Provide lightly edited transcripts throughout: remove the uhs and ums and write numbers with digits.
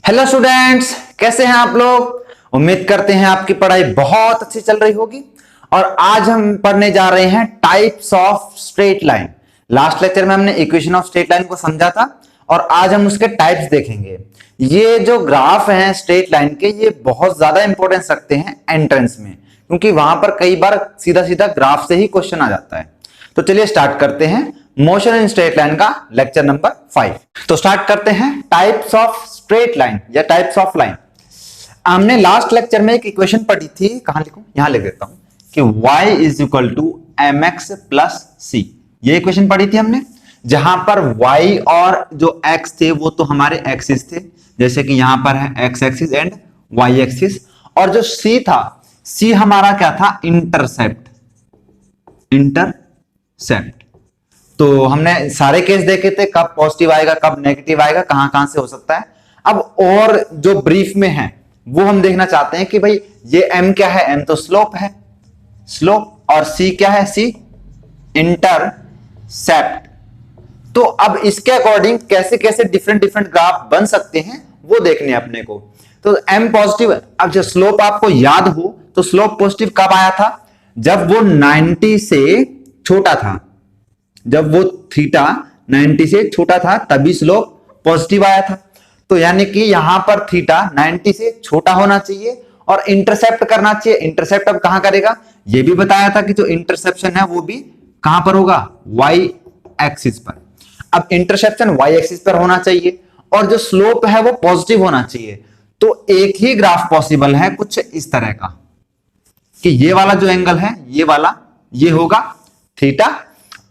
Hello students, कैसे हैं आप लोग। उम्मीद करते हैं आपकी पढ़ाई बहुत अच्छी चल रही होगी। और आज हम पढ़ने जा रहे हैं types of straight line. Last lecture में हमने इक्वेशन ऑफ स्ट्रेट लाइन को समझा था और आज हम उसके टाइप्स देखेंगे। ये जो ग्राफ हैं स्ट्रेट लाइन के, ये बहुत ज्यादा इंपॉर्टेंस रखते हैं एंट्रेंस में, क्योंकि वहां पर कई बार सीधा सीधा ग्राफ से ही क्वेश्चन आ जाता है। तो चलिए स्टार्ट करते हैं मोशन इन स्ट्रेट लाइन का लेक्चर नंबर 5। तो स्टार्ट करते हैं टाइप्स ऑफ स्ट्रेट लाइन या टाइप्स ऑफ लाइन। हमने लास्ट लेक्चर में एक इक्वेशन पढ़ी थी, कहां लिखूं, यहां लिख देता हूं कि y is equal to mx plus c. ये इक्वेशन पढ़ी थी हमने, जहां पर y और जो x थे वो तो हमारे एक्सिस थे, जैसे कि यहां पर है x axis and y axis, और जो c था, c हमारा क्या था, इंटरसेप्ट। तो हमने सारे केस देखे थे, कब पॉजिटिव आएगा कब नेगेटिव आएगा, कहां कहां से हो सकता है। अब और जो ब्रीफ में है वो हम देखना चाहते हैं कि भाई ये m क्या है, m तो स्लोप है, स्लोप, और c क्या है, c इंटरसेप्ट। तो अब इसके अकॉर्डिंग कैसे कैसे डिफरेंट डिफरेंट ग्राफ बन सकते हैं वो देखने अपने को। तो m पॉजिटिव, अब जो स्लोप आपको याद हो तो स्लोप पॉजिटिव कब आया था, जब वो 90 से छोटा था, जब वो थीटा 90 से छोटा था तभी स्लोप पॉजिटिव आया था। तो यानी कि यहां पर थीटा 90 से छोटा होना चाहिए और इंटरसेप्ट करना चाहिए। इंटरसेप्ट अब कहां करेगा, ये भी बताया था कि जो इंटरसेप्शन है वो भी कहां पर होगा, वाई एक्सिस पर। अब इंटरसेप्शन वाई एक्सिस पर होना चाहिए और जो स्लोप है वो पॉजिटिव होना चाहिए। तो एक ही ग्राफ पॉसिबल है कुछ इस तरह का कि ये वाला जो एंगल है, ये वाला, ये होगा थीटा,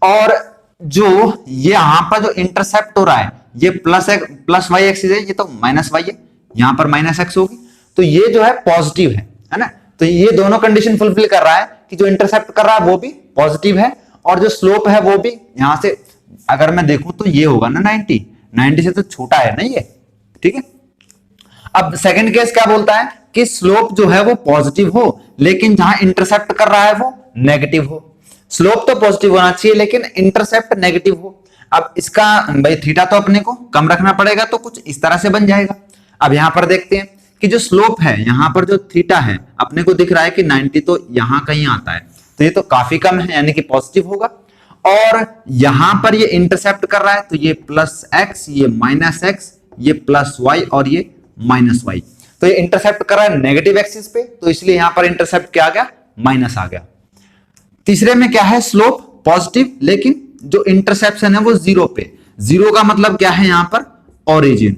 और जो ये यहां पर जो इंटरसेप्ट हो रहा है ये प्लस वाई एक्सिस है, ये तो माइनस वाई है, यहां पर माइनस एक्स होगी। तो ये जो है पॉजिटिव है ना। तो ये दोनों कंडीशन फुलफिल कर रहा है कि जो इंटरसेप्ट कर रहा है वो भी पॉजिटिव है और जो स्लोप है वो भी यहां से अगर मैं देखूं तो ये होगा ना 90 से तो छोटा है ना ये, ठीक है। अब सेकंड केस क्या बोलता है कि स्लोप जो है वो पॉजिटिव हो लेकिन जहां इंटरसेप्ट कर रहा है वो नेगेटिव हो। स्लोप तो पॉजिटिव होना चाहिए लेकिन इंटरसेप्ट नेगेटिव हो। अब इसका भाई थीटा तो अपने को कम रखना पड़ेगा, तो कुछ इस तरह से बन जाएगा। अब यहां पर देखते हैं कि जो स्लोप है, यहां पर जो थीटा है अपने को दिख रहा है कि 90 तो यहां कहीं आता है, तो ये तो काफी कम है यानी कि पॉजिटिव होगा। और यहां पर ये इंटरसेप्ट कर रहा है तो ये प्लस एक्स, ये माइनस एक्स, ये प्लस वाई और ये माइनस वाई। तो ये इंटरसेप्ट कर रहा है नेगेटिव एक्सिस पे, तो इसलिए यहां पर इंटरसेप्ट क्या आ गया, माइनस आ गया। तीसरे में क्या है, स्लोप पॉजिटिव लेकिन जो इंटरसेप्शन है वो जीरो पे। जीरो का मतलब क्या है, यहां पर ओरिजिन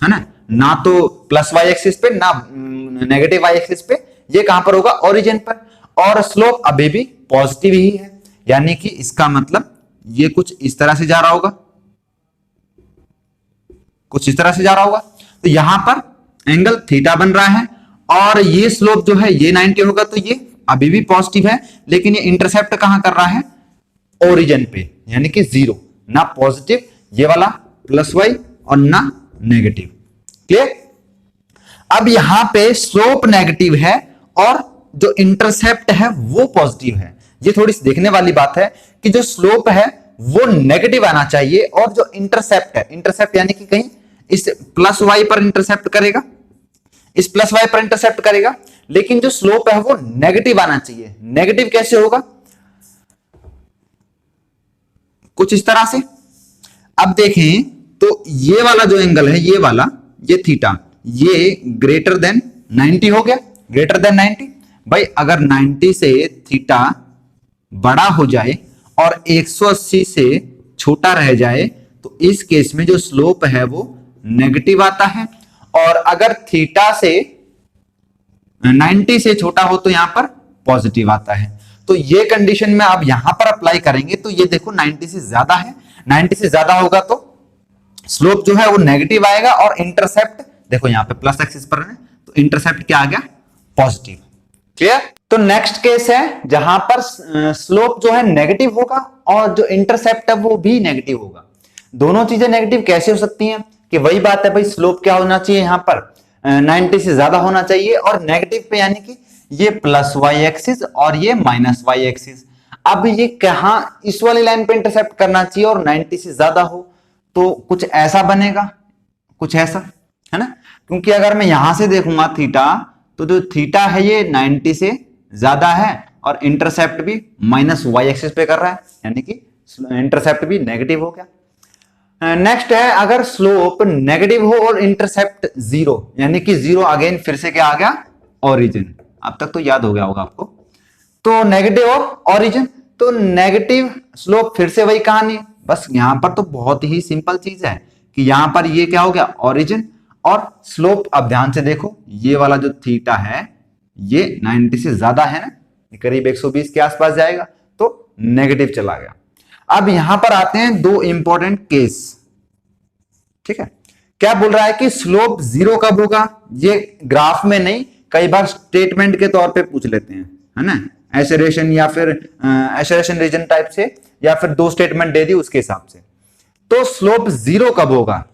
है ना तो प्लस वाई एक्सिस पे ना नेगेटिव वाई एक्सिस पे, ये कहां पर होगा, ओरिजिन पर। और स्लोप अभी भी पॉजिटिव ही है, यानी कि इसका मतलब ये कुछ इस तरह से जा रहा होगा, कुछ इस तरह से जा रहा होगा। तो यहां पर एंगल थीटा बन रहा है और ये स्लोप जो है ये 90 होगा, तो ये अभी भी पॉजिटिव है लेकिन ये इंटरसेप्ट कहां कर रहा है, ओरिजिन पे, यानी कि जीरो, ना पॉजिटिव ये वाला प्लस वाई और ना नेगेटिव। क्लियर। अब यहां पे स्लोप नेगेटिव है और जो इंटरसेप्ट है वो पॉजिटिव है। ये थोड़ी सी देखने वाली बात है कि जो स्लोप है वो नेगेटिव आना चाहिए और जो इंटरसेप्ट है, इंटरसेप्ट यानी कि कहीं इस प्लस वाई पर इंटरसेप्ट करेगा, इस प्लस वाई पर इंटरसेप्ट करेगा, लेकिन जो स्लोप है वो नेगेटिव आना चाहिए। नेगेटिव कैसे होगा, कुछ इस तरह से। अब देखें तो ये वाला जो एंगल है, ये वाला, ये थीटा, ये ग्रेटर देन 90 हो गया, ग्रेटर देन 90। भाई अगर 90 से थीटा बड़ा हो जाए और 180 से छोटा रह जाए तो इस केस में जो स्लोप है वो नेगेटिव आता है, और अगर थीटा से 90 से छोटा हो तो यहां पर पॉजिटिव आता है। तो ये कंडीशन में आप यहां पर अप्लाई करेंगे तो ये देखो 90 से ज्यादा है, 90 से ज्यादा होगा तो स्लोप जो है वो नेगेटिव आएगा और इंटरसेप्ट देखो यहां पे प्लस एक्सिस पर है तो इंटरसेप्ट क्या आ गया, पॉजिटिव। क्लियर। तो नेक्स्ट केस है जहां पर स्लोप जो है नेगेटिव होगा और जो इंटरसेप्ट है वो भी नेगेटिव होगा। दोनों चीजें नेगेटिव कैसे हो सकती हैं, कि वही बात है भाई, स्लोप क्या होना चाहिए, यहां पर 90 से ज्यादा होना चाहिए और नेगेटिव पे यानी कि ये प्लस वाई एक्सिस और ये माइनस वाई एक्सिस। अब ये कहां इस वाली लाइन पे इंटरसेप्ट करना चाहिए और 90 से ज्यादा हो, तो कुछ ऐसा बनेगा, कुछ ऐसा, है ना। क्योंकि अगर मैं यहां से देखूंगा थीटा, तो जो थीटा है ये 90 से ज्यादा है और इंटरसेप्ट भी माइनस वाई एक्सिस पे कर रहा है, यानी कि इंटरसेप्ट भी नेगेटिव हो गया। नेक्स्ट है अगर स्लोप नेगेटिव हो और इंटरसेप्ट जीरो, यानी कि जीरो, अगेन फिर से क्या आ गया, ओरिजिन। अब तक तो याद हो गया होगा आपको। तो नेगेटिव और ओरिजिन, तो नेगेटिव स्लोप फिर से वही कहानी, बस यहां पर तो बहुत ही सिंपल चीज है कि यहां पर ये क्या हो गया, ओरिजिन, और स्लोप अब ध्यान से देखो, ये वाला जो थीटा है ये 90 से ज्यादा है ना, करीब 120 के आसपास जाएगा, तो नेगेटिव चला गया। अब यहां पर आते हैं दो इंपॉर्टेंट केस, ठीक है। क्या बोल रहा है कि स्लोप जीरो कब होगा, ये ग्राफ में नहीं, कई बार स्टेटमेंट के तौर पे पूछ लेते हैं, है ना, एसरेशन या फिर एसरेशन रीजन टाइप से, या फिर दो स्टेटमेंट दे दी उसके हिसाब से। तो स्लोप जीरो कब होगा,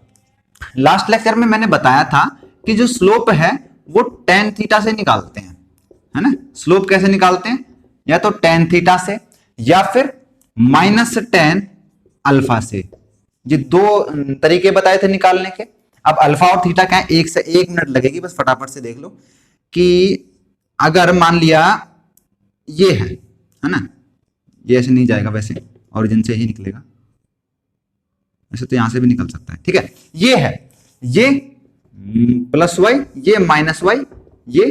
लास्ट लेक्चर में मैंने बताया था कि जो स्लोप है वो टेन थीटा से निकालते हैं, है ना। स्लोप कैसे निकालते हैं, या तो टेन थीटा से या फिर माइनस टेन अल्फा से, ये दो तरीके बताए थे निकालने के। अब अल्फा और थीटा क्या है, एक से एक मिनट लगेगी, बस फटाफट से देख लो कि अगर मान लिया ये है ना, ये ऐसे नहीं जाएगा, वैसे ओरिजिन से ही निकलेगा, वैसे तो यहां से भी निकल सकता है, ठीक है। ये है, ये प्लस वाई, ये माइनस वाई, ये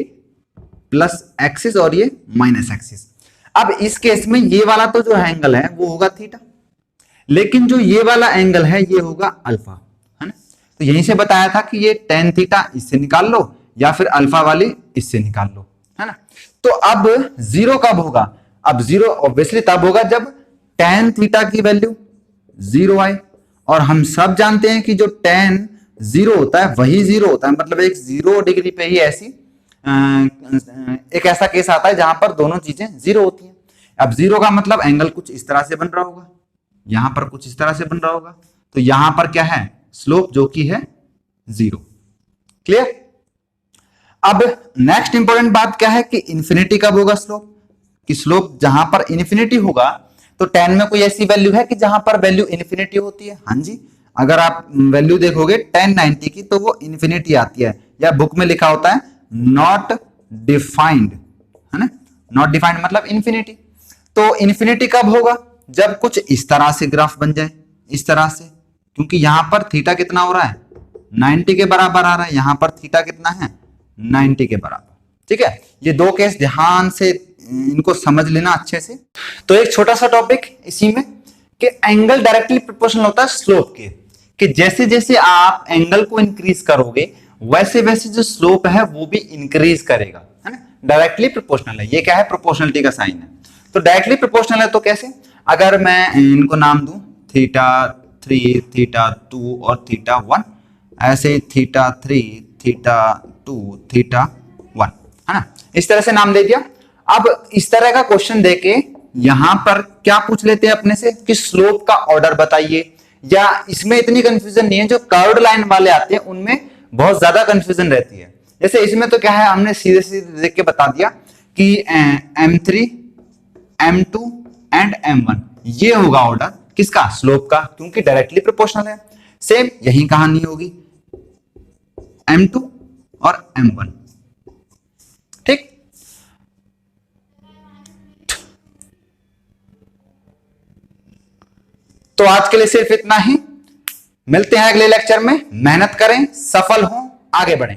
प्लस एक्सिस और ये माइनस एक्सिस। अब इस केस में ये वाला तो जो एंगल है वो होगा थीटा, लेकिन जो ये वाला एंगल है ये होगा अल्फा, है ना। तो यहीं से बताया था कि ये टेन थीटा इससे निकाल लो या फिर अल्फा वाली इससे निकाल लो, है ना। तो अब जीरो कब होगा, अब जीरो ऑब्वियसली तब होगा जब टेन थीटा की वैल्यू जीरो आए, और हम सब जानते हैं कि जो टेन जीरो होता है वही जीरो होता है, मतलब एक 0 डिग्री पे ही ऐसी एक ऐसा केस आता है जहां पर दोनों चीजें जीरो होती हैं। अब जीरो का मतलब एंगल कुछ इस तरह से बन रहा होगा, यहां पर कुछ इस तरह से बन रहा होगा, तो यहां पर क्या है, स्लोप जो कि है जीरो। क्लियर। अब नेक्स्ट इंपॉर्टेंट बात क्या है कि इंफिनिटी कब होगा स्लोप, कि स्लोप जहां पर इन्फिनिटी होगा, तो टेन में कोई ऐसी वैल्यू है कि जहां पर वैल्यू इन्फिनिटी होती है, हाँ जी। अगर आप वैल्यू देखोगे 1090 की तो वो इन्फिनिटी आती है, या बुक में लिखा होता है नॉट डिफाइंड, है ना, नॉट डिफाइंड मतलब इन्फिनिटी। तो इन्फिनिटी कब होगा, जब कुछ इस तरह से ग्राफ बन जाए, इस तरह से, क्योंकि यहां पर थीटा कितना हो रहा है, 90 के बराबर आ रहा है, यहां पर थीटा कितना है, 90 के बराबर, ठीक है। ये दो केस ध्यान से इनको समझ लेना अच्छे से। तो एक छोटा सा टॉपिक इसी में कि एंगल डायरेक्टली प्रोपोर्शनल होता है स्लोप के, कि जैसे जैसे आप एंगल को इंक्रीज करोगे वैसे वैसे जो स्लोप है वो भी इंक्रीज करेगा, है ना। डायरेक्टली प्रोपोर्शनल है, ये क्या है, प्रोपोर्शनलिटी का साइन है। तो डायरेक्टली प्रोपोर्शनल है तो कैसे, अगर मैं इनको नाम दूं थीटा 3, थीटा 2 और थीटा 1, ऐसे थीटा 3, थीटा 2, थीटा 1, है ना, इस तरह से नाम दे दिया। अब इस तरह का क्वेश्चन देके यहां पर क्या पूछ लेते हैं अपने से कि स्लोप का ऑर्डर बताइए, या इसमें इतनी कंफ्यूजन नहीं है, जो कर्व्ड लाइन वाले आते हैं उनमें बहुत ज्यादा कंफ्यूजन रहती है। जैसे इसमें तो क्या है, हमने सीधे सीधे देख के बता दिया कि M3, M2 एंड M1 ये होगा ऑर्डर किसका, स्लोप का, क्योंकि डायरेक्टली प्रोपोर्शनल है। सेम यही कहानी होगी M2 और M1, ठीक। तो आज के लिए सिर्फ इतना ही, मिलते हैं अगले लेक्चर में। मेहनत करें, सफल हों, आगे बढ़ें।